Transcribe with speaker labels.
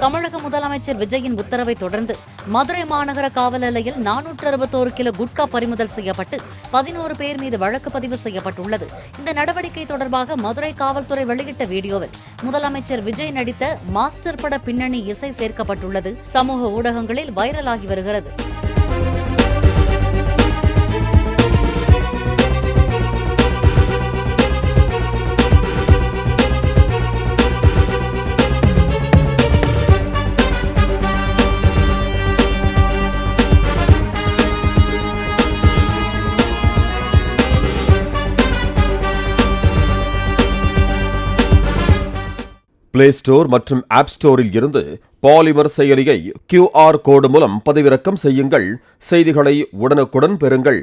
Speaker 1: தமிழக முதலமைச்சர் விஜயின் உத்தரவை தொடர்ந்து மதுரை மாநகர காவல் நிலையில் 461 கிலோ குட்கா பறிமுதல் செய்யப்பட்டு 11 பேர் மீது வழக்கு பதிவு செய்யப்பட்டுள்ளது. இந்த நடவடிக்கை தொடர்பாக மதுரை காவல்துறை வெளியிட்ட வீடியோவில் முதலமைச்சர் விஜய் நடித்த மாஸ்டர் பட பின்னணி இசை சேர்க்கப்பட்டுள்ளது சமூக ஊடகங்களில் வைரலாகி வருகிறது.
Speaker 2: பிளே ஸ்டோர் மற்றும் ஆப் ஸ்டோரில் இருந்து பாலிமர் செயலியை QR கோடு மூலம் பதிவிறக்கம் செய்யுங்கள். செய்திகளை உடனுக்குடன் பெறுங்கள்.